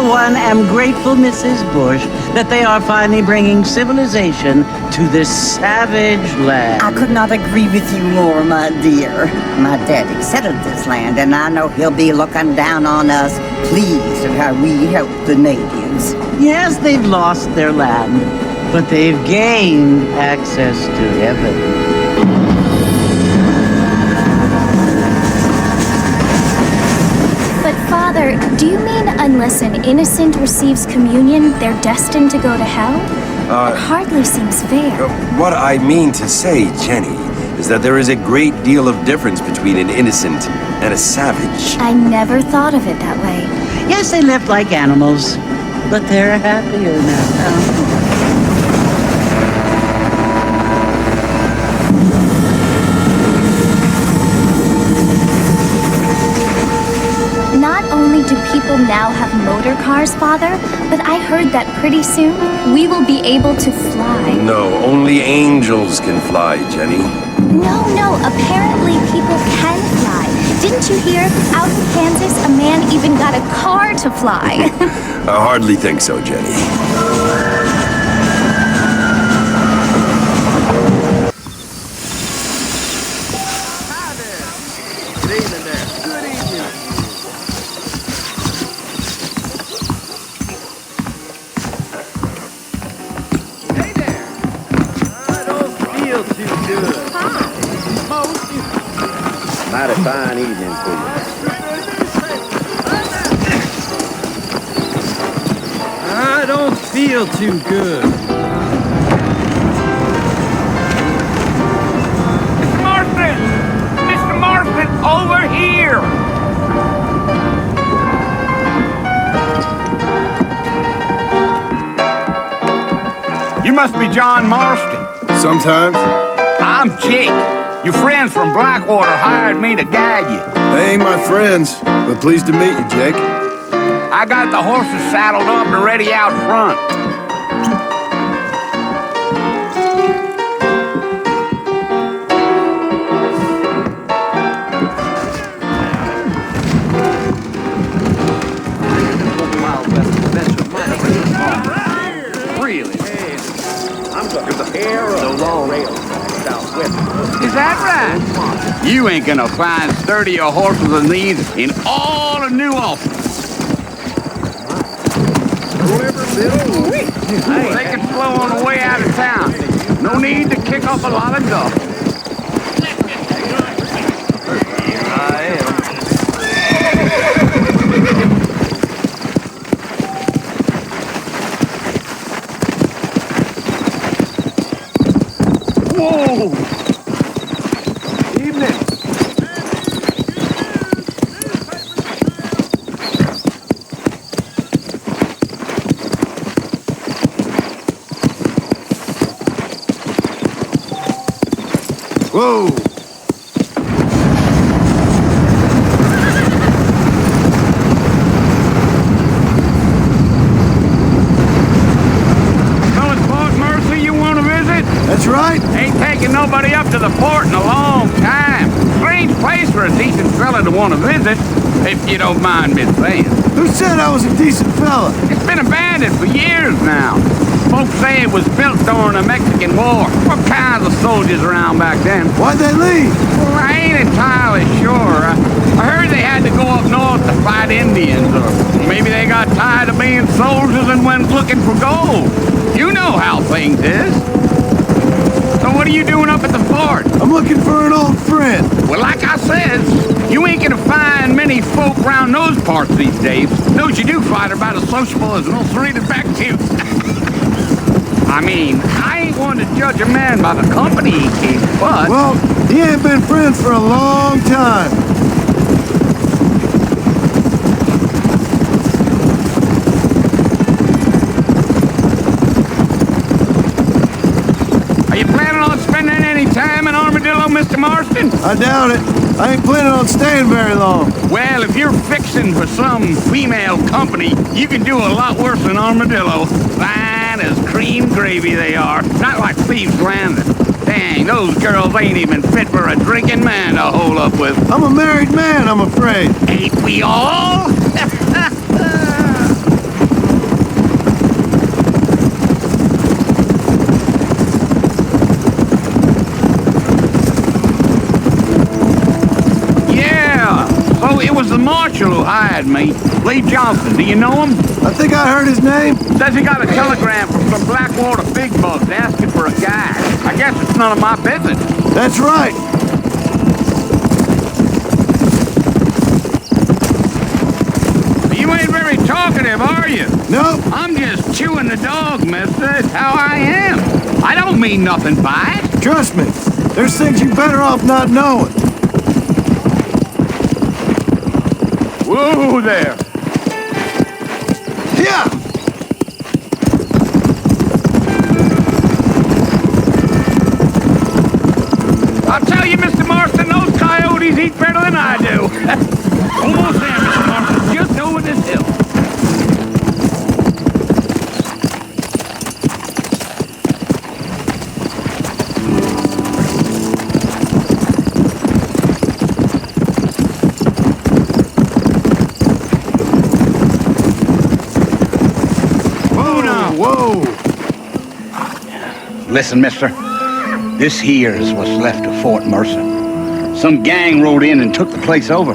one, am grateful, Mrs. Bush, that they are finally bringing civilization to this savage land. I could not agree with you more, my dear. My daddy settled this land, and I know he'll be looking down on us, pleased at how we help the natives. Yes, they've lost their land, but they've gained access to heaven. But Father, do you mean unless an innocent receives communion, they're destined to go to hell? It hardly seems fair. What I mean to say, Jenny, is that there is a great deal of difference between an innocent and a savage. I never thought of it that way. Yes, they lived like animals, but they're happier now. Not only do people now have motor cars, Father, but I heard that pretty soon we will be able to fly. No, only angels can fly, Jenny. No, apparently people can fly. Didn't you hear? Out in Kansas, a man even got a car to fly. I hardly think so, Jenny. Mighty fine evening for you. I don't feel too good. Mr. Marston! Mr. Marston, over here! You must be John Marston. Sometimes. I'm Chick. Your friends from Blackwater hired me to guide you. They ain't my friends, but pleased to meet you, Jake. I got the horses saddled up and ready out front. Really? I'm talking the hair of the long rail. Is that right? You ain't gonna find sturdier horses than these in all of New Ulster. They can slow on the way out of town. No need to kick up a lot of dust. Whoa! Evening. Whoa! That's right. Ain't taking nobody up to the port in a long time. Strange place for a decent fella to want to visit, if you don't mind me saying. Who said I was a decent fella? It's been abandoned for years now. Folks say it was built during the Mexican War. What kinds of soldiers around back then? Why'd they leave? Well, I ain't entirely sure. I heard they had to go up north to fight Indians, or maybe they got tired of being soldiers and went looking for gold. You know how things is. So what are you doing up at the fort? I'm looking for an old friend. Well, like I said, you ain't gonna find many folk around those parts these days. Those you do find are about as sociable as an old serrated back tooth. I mean, I ain't one to judge a man by the company he keeps, but... Well, he ain't been friends for a long time. Are you planning on spending any time in Armadillo, Mr. Marston? I doubt it. I ain't planning on staying very long. Well, if you're fixing for some female company, you can do a lot worse than Armadillo. Fine as cream gravy they are. Not like Thieves Landing. Dang, those girls ain't even fit for a drinking man to hole up with. I'm a married man, I'm afraid. Ain't we all? who hired me. Lee Johnson, do you know him? I think I heard his name. Says he got a telegram from some Blackwater big bugs asking for a guide. I guess it's none of my business. That's right. You ain't very talkative, are you? Nope. I'm just chewing the dog, mister. It's how I am. I don't mean nothing by it. Trust me. There's things you better off not knowing. Whoa there. Yeah. I'll tell you, Mr. Marston, those coyotes eat better than I do. Almost there, Mr. Marston, just over this hill. Whoa. Listen, mister. This here is what's left of Fort Mercer. Some gang rode in and took the place over.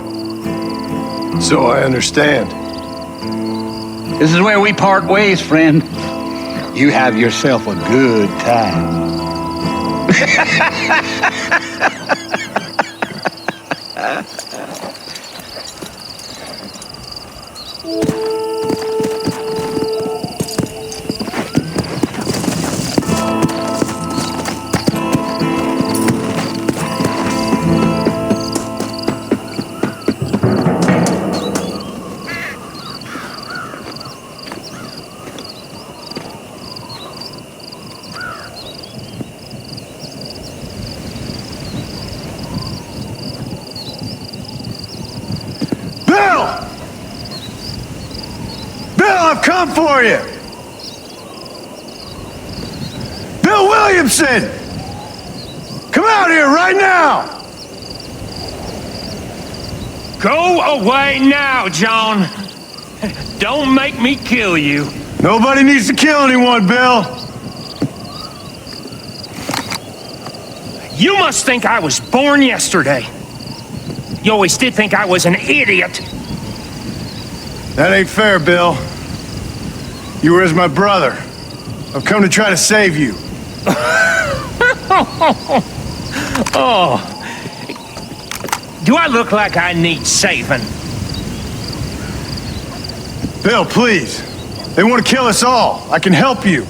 So I understand. This is where we part ways, friend. You have yourself a good time. Bill, I've come for you! Bill Williamson! Come out here right now! Go away now, John. Don't make me kill you. Nobody needs to kill anyone, Bill. You must think I was born yesterday. You always did think I was an idiot. That ain't fair, Bill. You were as my brother. I've come to try to save you. Oh. Do I look like I need saving? Bill, please. They want to kill us all. I can help you.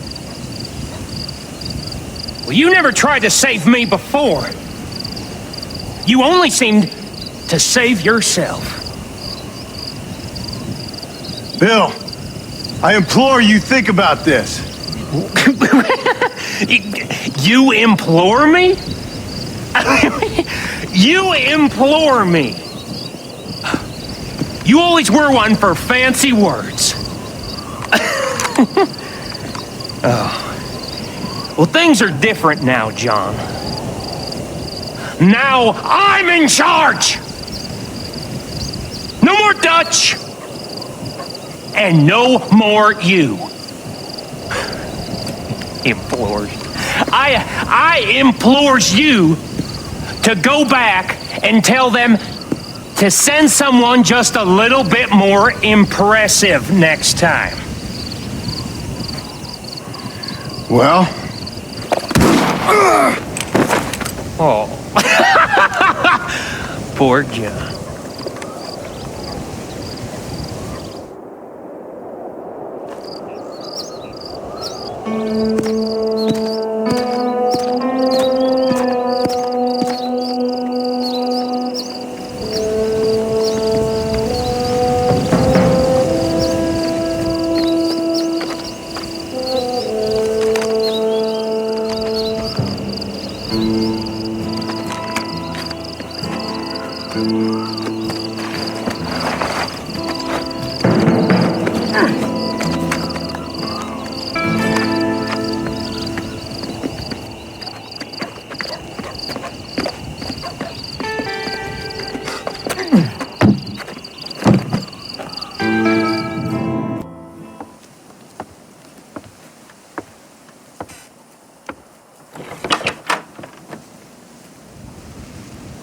Well, you never tried to save me before. You only seemed to save yourself. Bill, I implore you think about this. You implore me? You implore me. You always were one for fancy words. Oh. Well, things are different now, John. Now I'm in charge. No more Dutch. And no more you. Implores. I implores you to go back and tell them to send someone just a little bit more impressive next time. Well? Oh. Poor John.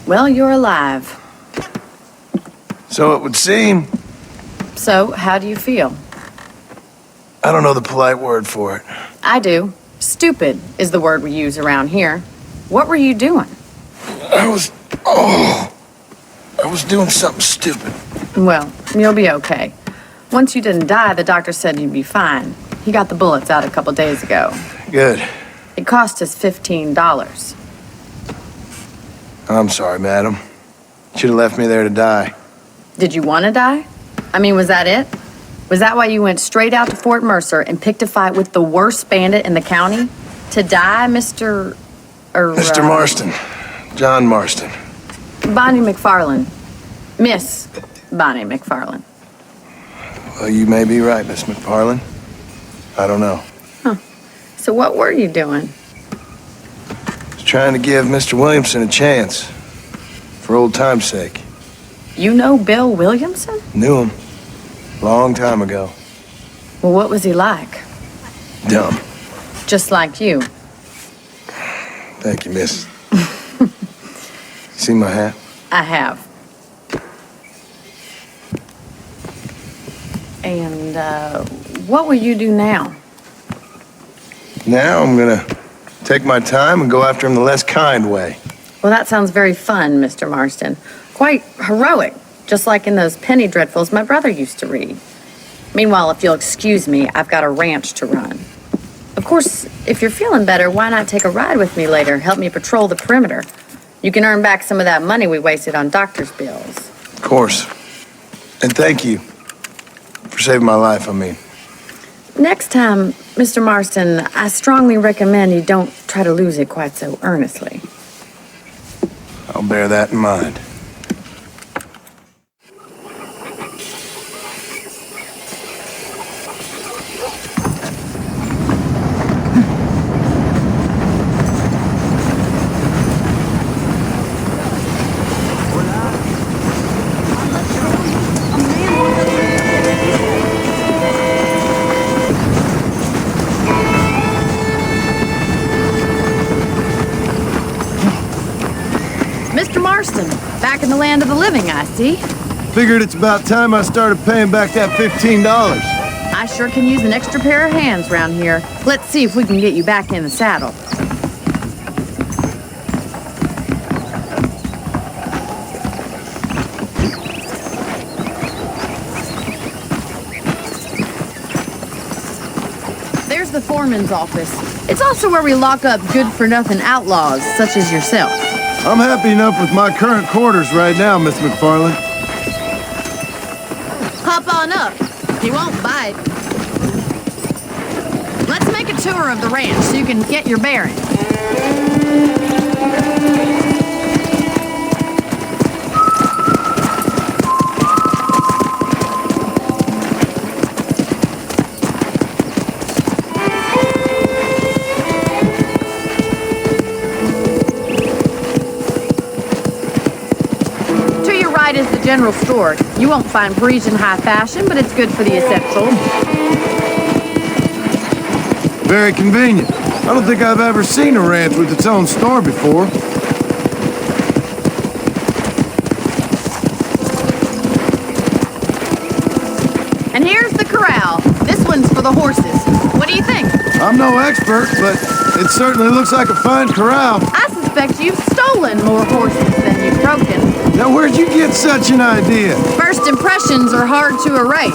Well, you're alive. So it would seem. So, how do you feel? I don't know the polite word for it. I do. Stupid is the word we use around here. What were you doing? I was doing something stupid. Well, you'll be okay. Once you didn't die, the doctor said you'd be fine. He got the bullets out a couple days ago. Good. It cost us $15. I'm sorry, madam. Should have left me there to die. Did you want to die? I mean, was that it? Was that why you went straight out to Fort Mercer and picked a fight with the worst bandit in the county? To die, Mr. Mr. Marston. John Marston. Bonnie McFarlane. Miss Bonnie McFarlane. Well, you may be right, Miss McFarlane. I don't know. Huh. So what were you doing? Was trying to give Mr. Williamson a chance. For old time's sake. You know Bill Williamson? Knew him. Long time ago. Well, what was he like? Dumb. Just like you. Thank you, miss. See my hat? I have. And, what will you do now? Now I'm gonna take my time and go after him the less kind way. Well, that sounds very fun, Mr. Marston. Quite heroic, just like in those penny dreadfuls my brother used to read. Meanwhile, if you'll excuse me, I've got a ranch to run. Of course, if you're feeling better, why not take a ride with me later? Help me patrol the perimeter. You can earn back some of that money we wasted on doctor's bills. Of course. And thank you for saving my life, I mean. Next time, Mr. Marston, I strongly recommend you don't try to lose it quite so earnestly. I'll bear that in mind. Mr. Marston, back in the land of the living, I see. Figured it's about time I started paying back that $15. I sure can use an extra pair of hands around here. Let's see if we can get you back in the saddle. There's the foreman's office. It's also where we lock up good-for-nothing outlaws, such as yourself. I'm happy enough with my current quarters right now, Miss McFarlane. Hop on up. He won't bite. Let's make a tour of the ranch so you can get your bearings. Is the general store. You won't find Parisian high fashion, but it's good for the essentials. Very convenient. I don't think I've ever seen a ranch with its own store before. And here's the corral. This one's for the horses. What do you think? I'm no expert, but it certainly looks like a fine corral. I suspect you've stolen more horses than you've broken. Now, where'd you get such an idea? First impressions are hard to erase.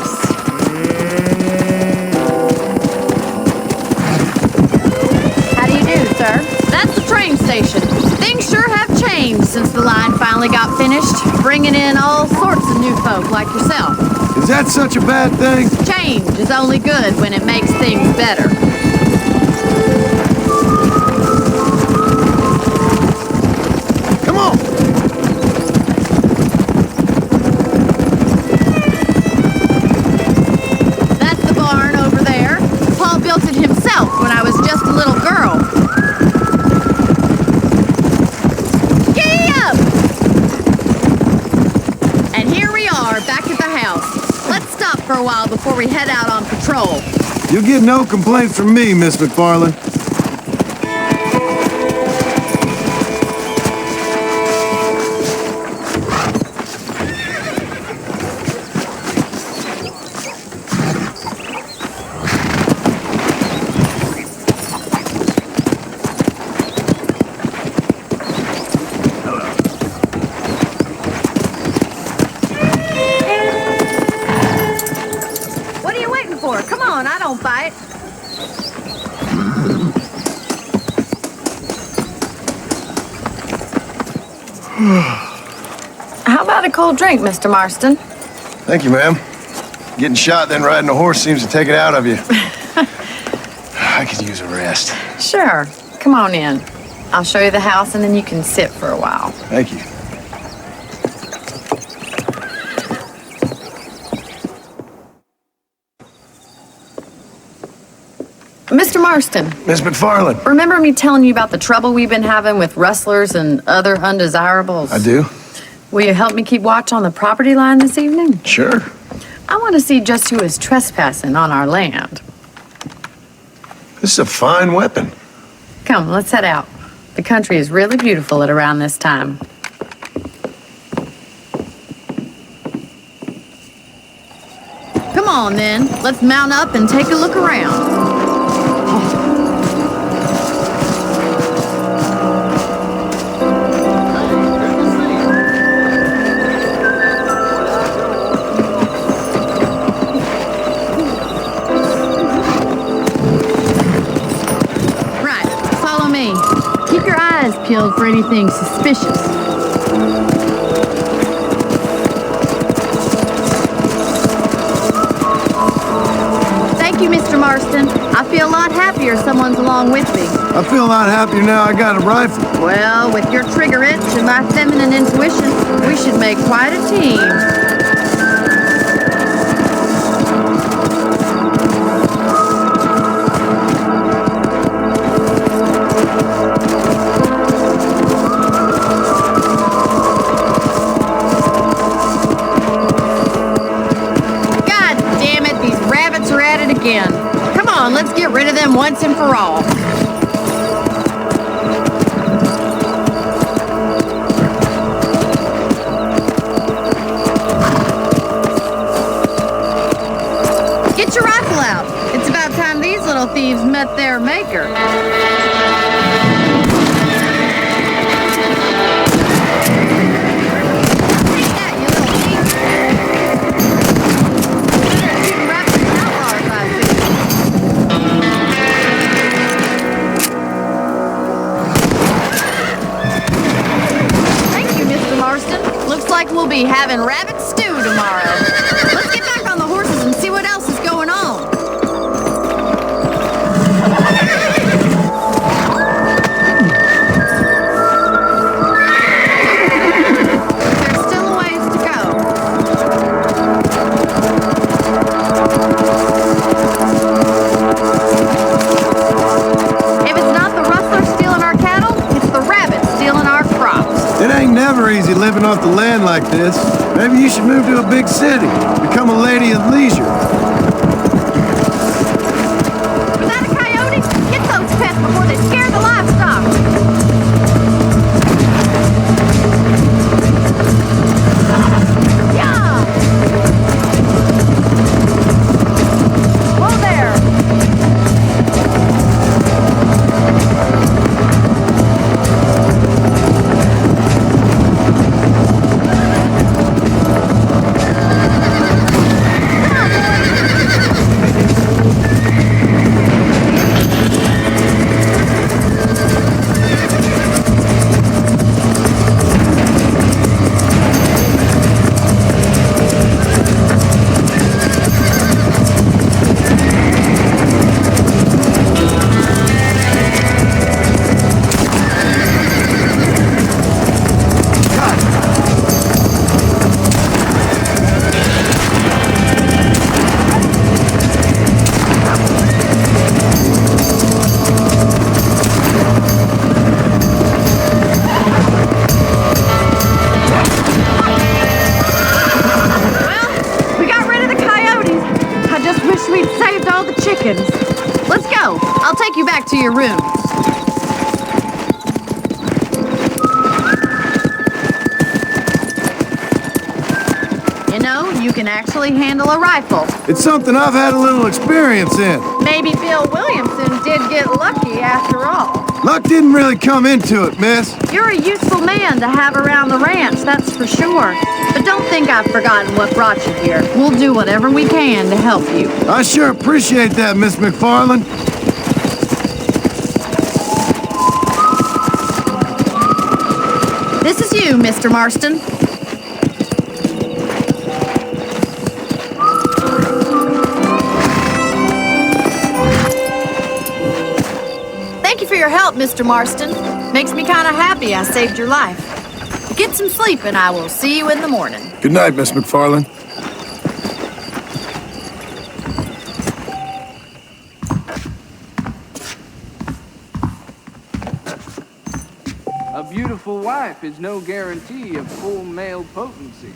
How do you do, sir? That's the train station. Things sure have changed since the line finally got finished, bringing in all sorts of new folk like yourself. Is that such a bad thing? Change is only good when it makes things better. Come on! That's the barn over there. Paul built it himself when I was just a little girl. Giddy up! And here we are, back at the house. Let's stop for a while before we head out on patrol. You'll get no complaints from me, Miss McFarlane. don't fight. How about a cold drink, Mr. Marston? Thank you, ma'am. Getting shot, then riding a horse seems to take it out of you. I could use a rest. Sure. Come on in. I'll show you the house, and then you can sit for a while. Thank you. Mr. Marston. Miss McFarland. Remember me telling you about the trouble we've been having with rustlers and other undesirables? I do. Will you help me keep watch on the property line this evening? Sure. I want to see just who is trespassing on our land. This is a fine weapon. Come, let's head out. The country is really beautiful at around this time. Come on, then. Let's mount up and take a look around. Peeled for anything suspicious. Thank you, Mr. Marston. I feel a lot happier someone's along with me. I feel a lot happier now I got a rifle. Well, with your trigger itch and my feminine intuition, we should make quite a team. Again. Come on, let's get rid of them once and for all. Get your rifle out. It's about time these little thieves met their maker. We'll be having rabbit stew tomorrow. Let's get back on the horses and see what else is going on. There's still a ways to go. If it's not the rustler stealing our cattle, it's the rabbit stealing our crops. It ain't never easy living off the land like this. Maybe you should move to a big city. Become a lady of leisure. Was that a coyote? Get those pests before they scare the livestock. Yeah! Whoa there! Let's go. I'll take you back to your room. You know, you can can actually handle a rifle. It's something I've had a little experience in. Maybe Bill Williamson did get lucky after all. Luck didn't really come into it, miss. You're a useful man to have around the ranch, that's for sure. But don't think I've forgotten what brought you here. We'll do whatever we can to help you. I sure appreciate that, Miss McFarland. This is you, Mr. Marston. Thank you for your help, Mr. Marston. Makes me kind of happy I saved your life. Get some sleep and I will see you in the morning. Good night, Miss McFarland. A beautiful wife is no guarantee of full male potency.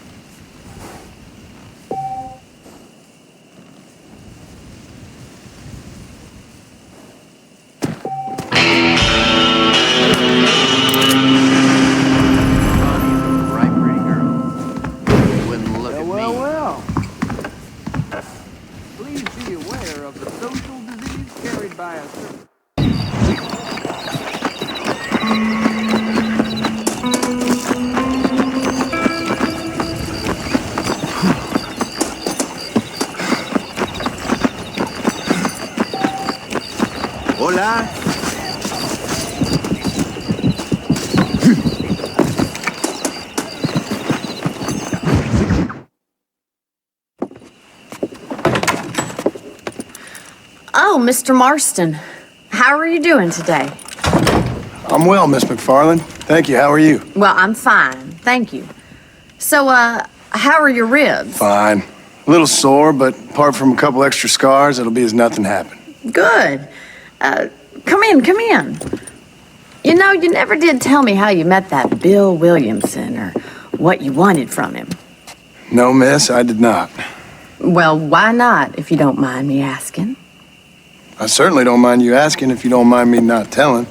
Right, pretty girl. Wouldn't look at me. Well. Please be aware of the social disease carried by a certain... Hola. Oh, Mr. Marston. How are you doing today? I'm well, Miss McFarland. Thank you. How are you? Well, I'm fine. Thank you. So, how are your ribs? Fine. A little sore, but apart from a couple extra scars, it'll be as nothing happened. Good. Come in. You know, you never did tell me how you met that Bill Williamson or what you wanted from him. No, miss, I did not. Well, why not, if you don't mind me asking? I certainly don't mind you asking if you don't mind me not telling.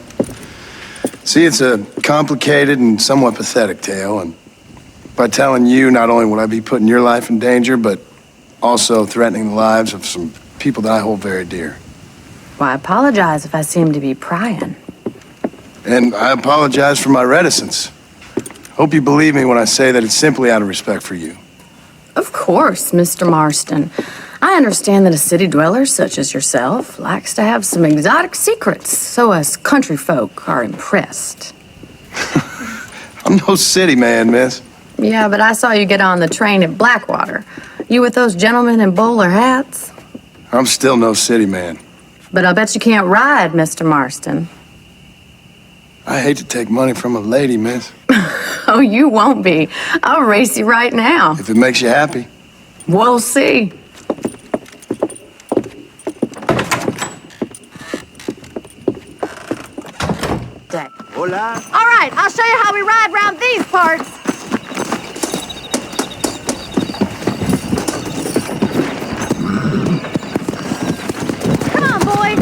See, it's a complicated and somewhat pathetic tale, and by telling you, not only would I be putting your life in danger, but also threatening the lives of some people that I hold very dear. Well, I apologize if I seem to be prying. And I apologize for my reticence. Hope you believe me when I say that it's simply out of respect for you. Of course, Mr. Marston. I understand that a city dweller such as yourself likes to have some exotic secrets, so us country folk are impressed. I'm no city man, miss. Yeah, but I saw you get on the train at Blackwater. You with those gentlemen in bowler hats? I'm still no city man. But I bet you can't ride, Mr. Marston. I hate to take money from a lady, miss. Oh, you won't be. I'll race you right now. If it makes you happy. We'll see. Hola. All right, I'll show you how we ride around these parts. Come on, boy.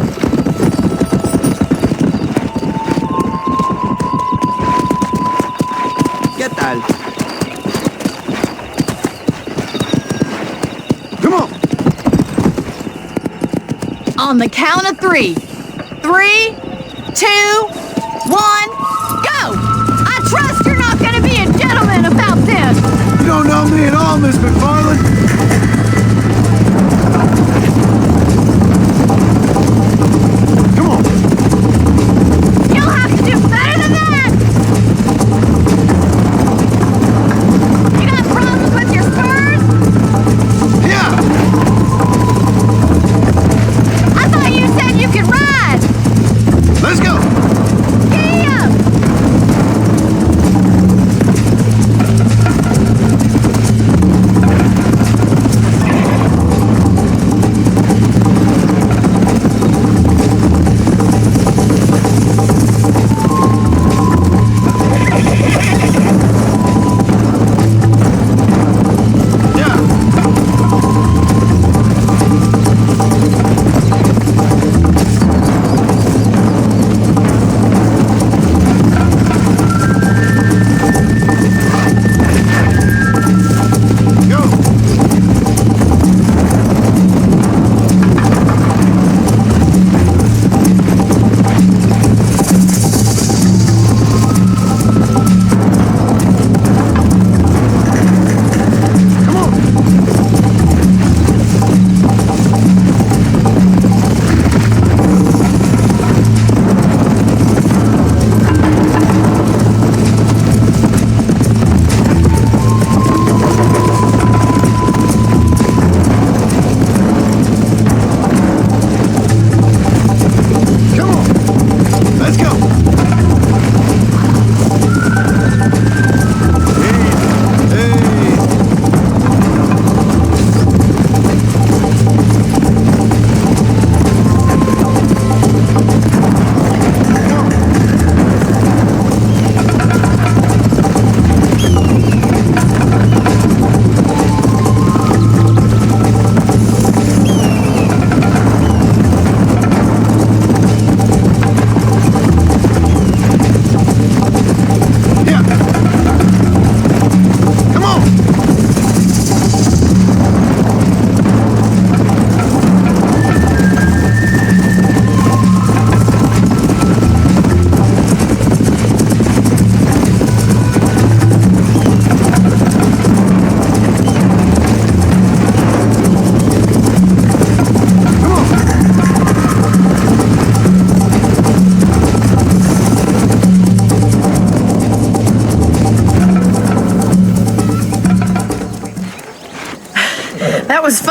¿Qué tal? Come on. On the count of 3. 3, 2, 1, go! I trust you're not gonna be a gentleman about this! You don't know me at all, Miss McFarland. Come on. You'll have to do better than that! You got problems with your spurs? Yeah. I thought you said you could ride! Let's go. Giddy up!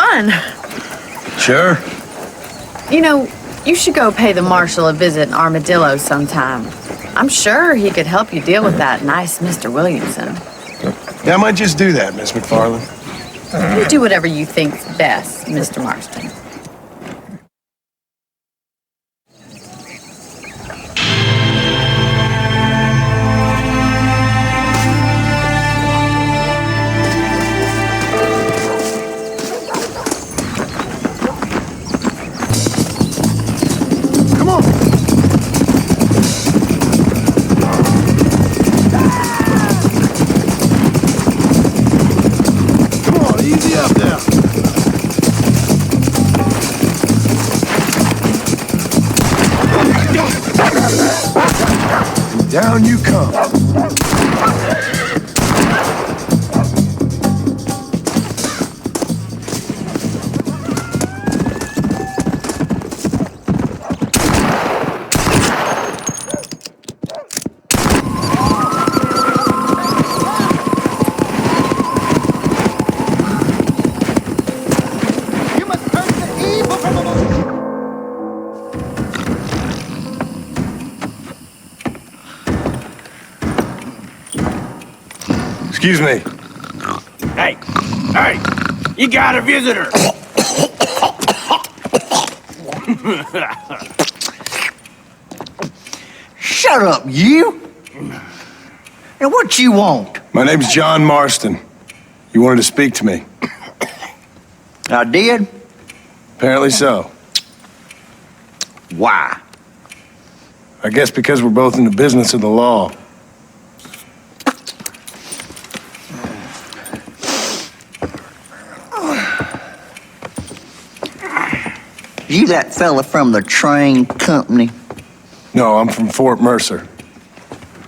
fun. Sure. You know, you should go pay the marshal a visit in Armadillo sometime. I'm sure he could help you deal with that nice Mr. Williamson. Yeah, I might just do that, Miss McFarland. You do whatever you think's best, Mr. Marston. Down you come. Excuse me. Hey, hey, you got a visitor. Shut up, you! And what you want? My name's John Marston. You wanted to speak to me. I did? Apparently so. Why? I guess because we're both in the business of the law. You that fella from the train company? No, I'm from Fort Mercer.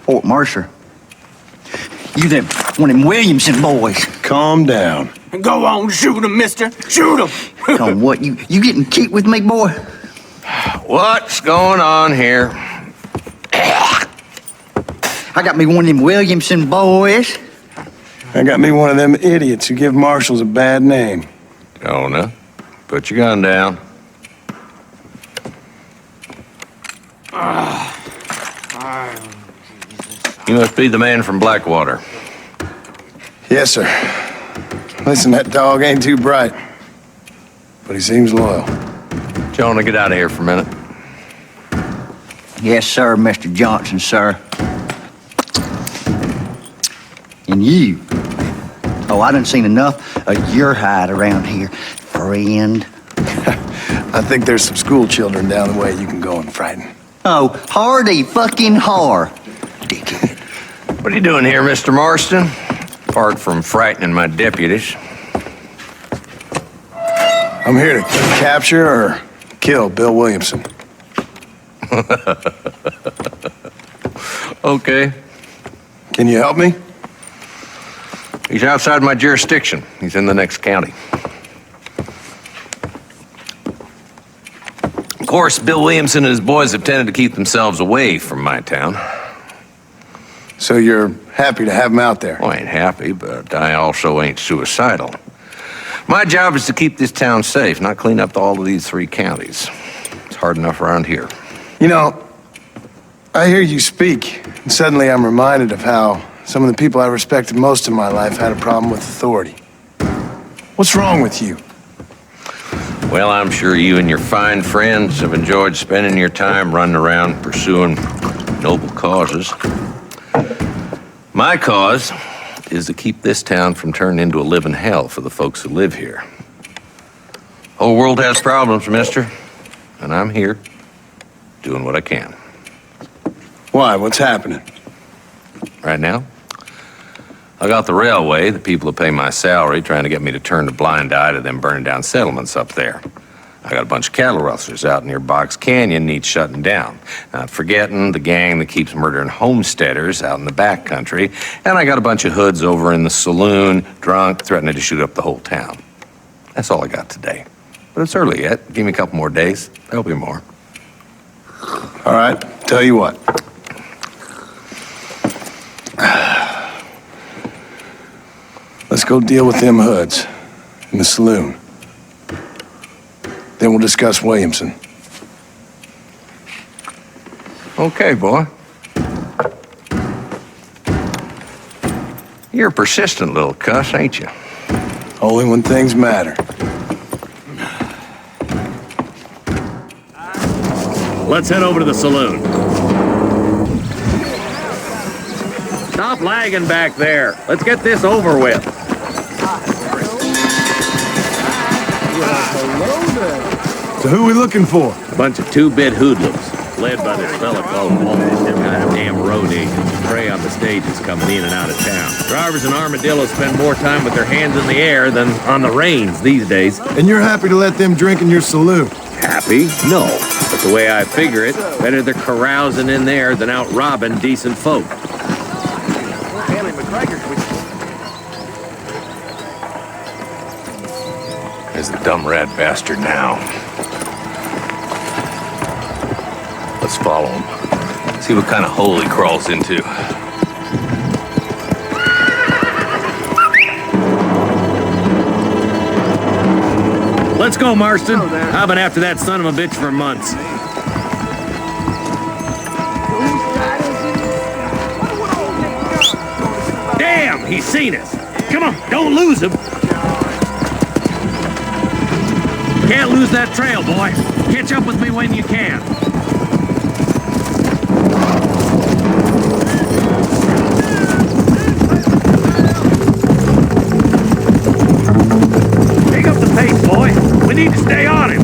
Fort Mercer? You them one of them Williamson boys? Calm down. Go on, shoot him, mister. Shoot him. Come, what, you getting kicked with me, boy? What's going on here? I got me one of them Williamson boys. I got me one of them idiots who give marshals a bad name. Jonah, put your gun down. You must be the man from Blackwater. Yes, sir. Listen, that dog ain't too bright, but he seems loyal. Jonah, get out of here for a minute. Yes, sir, Mr. Johnson, sir. And you. Oh, I done seen enough of your hide around here, friend. I think there's some school children down the way you can go and frighten. Oh, hardy fucking har. Dickhead. What are you doing here, Mr. Marston? Apart from frightening my deputies. I'm here to capture or kill Bill Williamson. Okay. Can you help me? He's outside my jurisdiction. He's in the next county. Of course, Bill Williamson and his boys have tended to keep themselves away from my town. So you're happy to have him out there? Well, I ain't happy, but I also ain't suicidal. My job is to keep this town safe, not clean up all of these 3 counties. It's hard enough around here. You know, I hear you speak, and suddenly I'm reminded of how some of the people I respected most in my life had a problem with authority. What's wrong with you? Well, I'm sure you and your fine friends have enjoyed spending your time running around pursuing noble causes. My cause is to keep this town from turning into a living hell for the folks who live here. Whole world has problems, mister, and I'm here doing what I can. Why? What's happening? Right now, I got the railway, the people who pay my salary, trying to get me to turn a blind eye to them burning down settlements up there. I got a bunch of cattle rustlers out near Box Canyon needs shutting down. Not forgetting the gang that keeps murdering homesteaders out in the back country. And I got a bunch of hoods over in the saloon, drunk, threatening to shoot up the whole town. That's all I got today. But it's early yet. Give me a couple more days. There'll be more. All right, tell you what. Let's go deal with them hoods in the saloon. Then we'll discuss Williamson. Okay, boy. You're a persistent little cuss, ain't you? Only when things matter. Let's head over to the saloon. Stop lagging back there. Let's get this over with. So who are we looking for? A bunch of two-bit hoodlums, led by this fella called Walt. Goddamn road agents who prey on the stages coming in and out of town. Drivers in Armadillo spend more time with their hands in the air than on the reins these days. And you're happy to let them drink in your saloon? Happy? No. But the way I figure it, better they're carousing in there than out robbing decent folk. There's the dumb rat bastard now. Let's follow him. See what kind of hole he crawls into. Let's go, Marston. I've been after that son of a bitch for months. Damn, he's seen us. Come on, don't lose him. Can't lose that trail, boy. Catch up with me when you can. Pick up the pace, boy. We need to stay on him.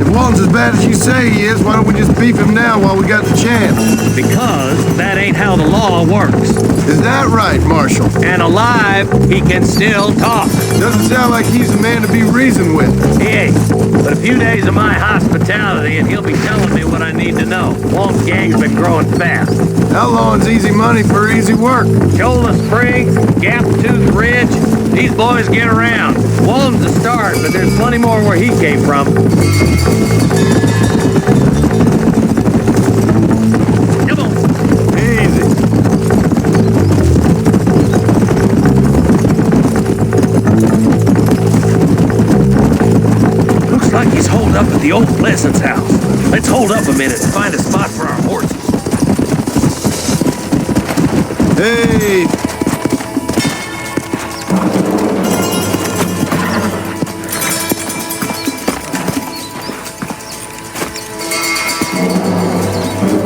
If Walton's as bad as you say he is, why don't we just beef him now while we got the chance? Because that ain't how the law works. Is that right, Marshal? And alive, he can still talk. Doesn't sound like he's a man to be reasoned with. He ain't. But a few days of my hospitality and he'll be telling me what I need to know. Walt's gang's been growing fast. How long's easy money for easy work? Shoulder Springs, Gap Tooth Ridge, these boys get around. Walton's the start, but there's plenty more where he came from. Come on. Easy. Looks like he's holed up at the old Pleasance house. Let's hold up a minute and find a spot for our horses. Hey!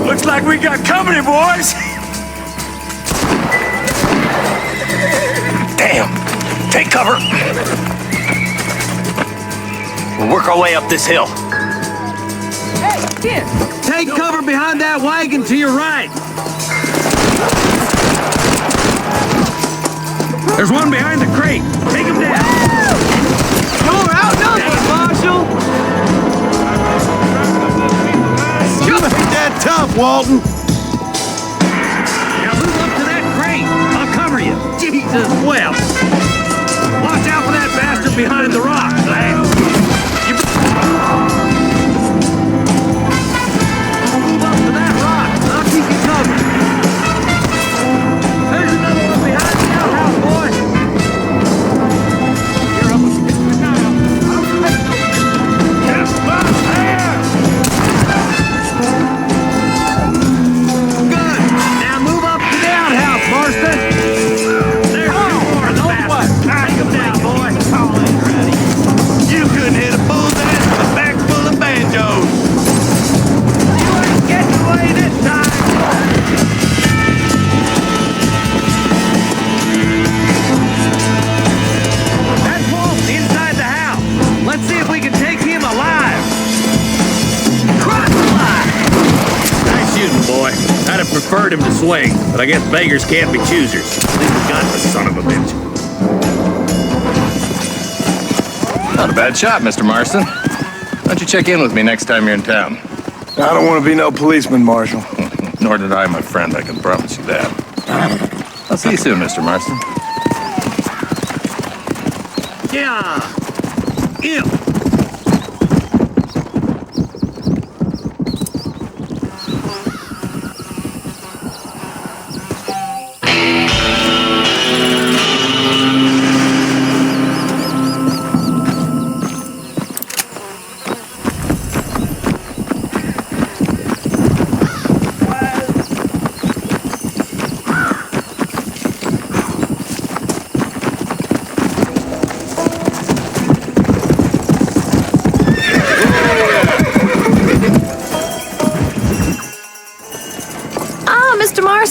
Looks like we got company, boys. Damn! Take cover! We'll work our way up this hill. Take cover behind that wagon to your right. There's one behind the crate. Take him down. You're outnumbered, Marshal. You ain't that tough, Walton. Now move up to that crate. I'll cover you. Jesus, well. Watch out for that bastard behind the rock, lad. Move up to that rock. I'll keep you covered. There's another one behind the outhouse, boy. You're up against the now. Yes, my hand. Good. Now move up to the outhouse, Marston. There's two more of the bastards. Take them down, boy. You couldn't hit a bull's ass with a bag full of banjos. You ain't getting away this time. That's Walt inside the house. Let's see if we can take him alive. Cross alive. Nice shooting, boy. I'd have preferred him to swing, but I guess beggars can't be choosers. At least we got the son of a bitch. Not a bad shot, Mr. Marston. Why don't you check in with me next time you're in town? I don't want to be no policeman, Marshal. Nor did I, my friend. I can promise you that. I'll see you soon, Mr. Marston. Yeah. Ew.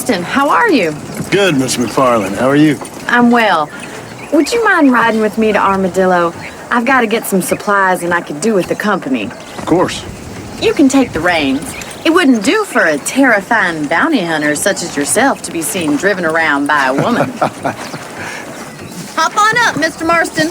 Marston, how are you? Good, Miss McFarland. How are you? I'm well. Would you mind riding with me to Armadillo? I've got to get some supplies and I could do with the company. Of course. You can take the reins. It wouldn't do for a terrifying bounty hunter such as yourself to be seen driven around by a woman. Hop on up, Mr. Marston.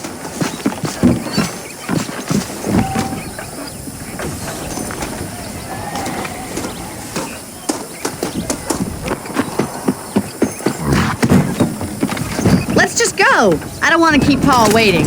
Let's just go. I don't want to keep Paul waiting.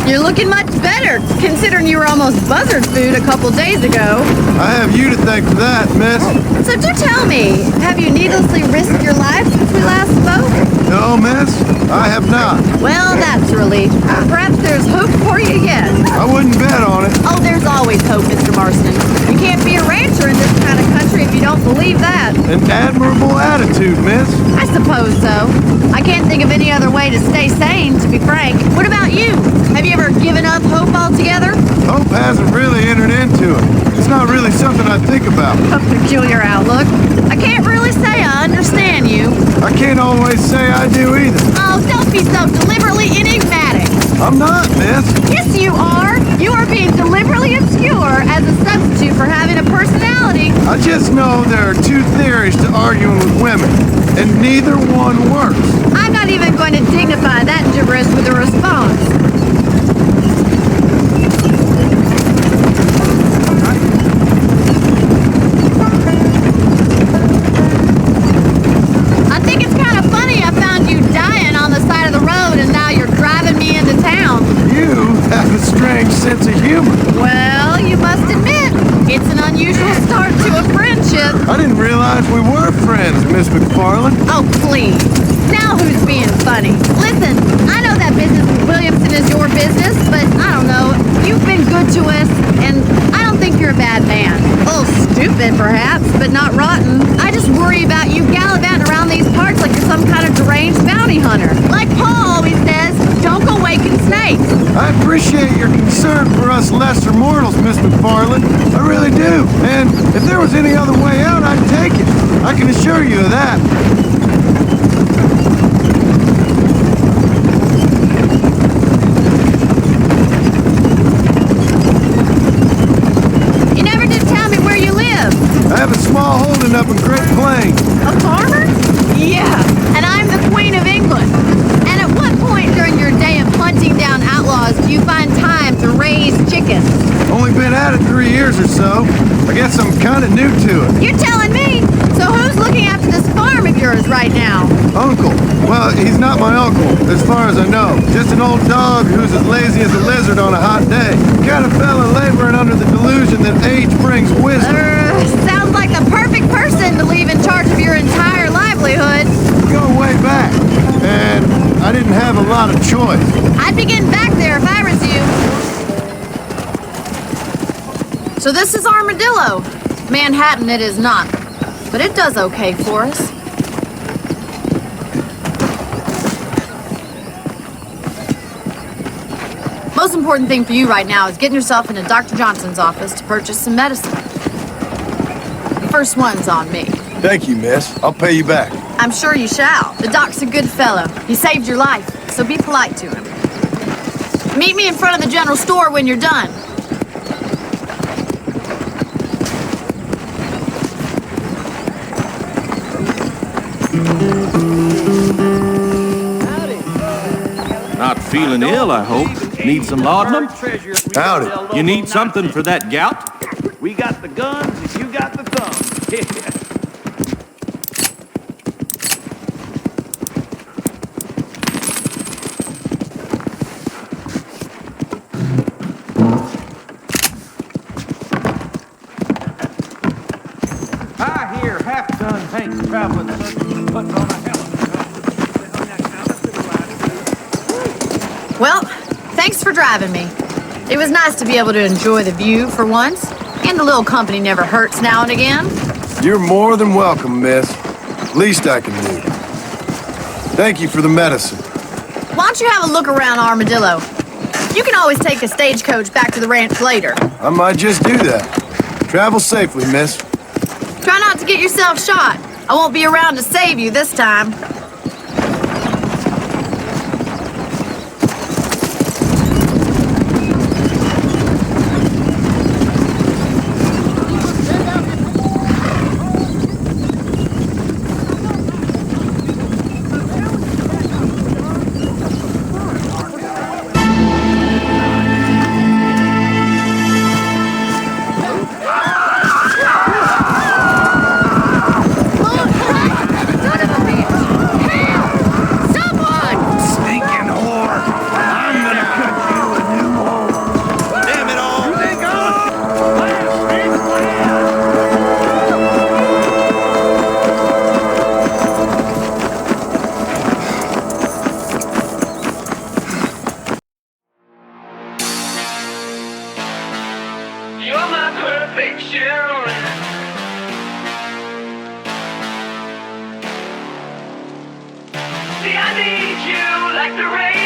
You're looking much better, considering you were almost buzzard food a couple days ago. I have you to thank for that, miss. So do tell me, have you needlessly risked your life since we last spoke? No, miss, I have not. Well, that's a relief. Perhaps there's hope for you yet. I wouldn't bet on it. Oh, there's always hope, Mr. Marston. You can't be a rancher in this kind of country if you don't believe that. An admirable attitude, miss. I suppose so. I can't think of any other way to stay sane, to be frank. What about you? Have you ever given up hope altogether? Hope hasn't really entered into it. It's not really something I think about. A peculiar outlook. I can't really say I understand you. I can't always say I do either. Oh, don't be so deliberately enigmatic. I'm not, miss. Yes, you are. You are being deliberately obscure as a substitute for having a personality. I just know there are two theories to arguing with women, and neither one works. I'm not even going to dignify that gibberish with a response. I think it's kind of funny I found you dying on the side of the road and now you're driving me into town. You have a strange sense of humor. Well, you must admit, it's an unusual start to a friendship. I didn't realize we were friends, Miss McFarland. Oh, please. Now who's being funny? Listen, I know that business with Williamson is your business, but I don't know. You've been good to us, and I don't think you're a bad man. A little stupid, perhaps, but not rotten. I just worry about you gallivanting around these parts like you're some kind of deranged bounty hunter. Like Paul always says, don't go waking snakes. I appreciate your concern for us lesser mortals, Miss McFarland. I really do. And if there was any other way out, I'd take it. I can assure you of that. You never did tell me where you live. I have a small holding up in Great Plains. A farmer? Yeah, and I'm the Queen of England. And at what point during your day of hunting down outlaws do you find time to raise chickens? Only been at it 3 years or so. I guess I'm kind of new to it. You're telling me? So who's looking after this farm of yours right now? Uncle. Well, he's not my uncle, as far as I know. Just an old dog who's as lazy as a lizard on a hot day. Kind of fella laboring under the delusion that age brings wisdom. Sounds like the perfect person to leave in charge of your entire livelihood. We go way back, and I didn't have a lot of choice. I'd be getting back there if I was you. So this is Armadillo. Manhattan it is not, but it does okay for us. Most important thing for you right now is getting yourself into Dr. Johnson's office to purchase some medicine. The first one's on me. Thank you, miss. I'll pay you back. I'm sure you shall. The doc's a good fellow. He saved your life, so be polite to him. Meet me in front of the general store when you're done. Not feeling ill, I hope. Need some laudanum? Howdy. You need something for that gout? We got the guns if you got the thumb. I hear half-ton Hank's traveling putting on a hell of a Well, thanks for driving me. It was nice to be able to enjoy the view for once, and a little company never hurts now and again. You're more than welcome, miss. Least I can do. Thank you for the medicine. Why don't you have a look around Armadillo? You can always take a stagecoach back to the ranch later. I might just do that. Travel safely, miss. Try not to get yourself shot. I won't be around to save you this time. You're my perfection. See, I need you like the rain.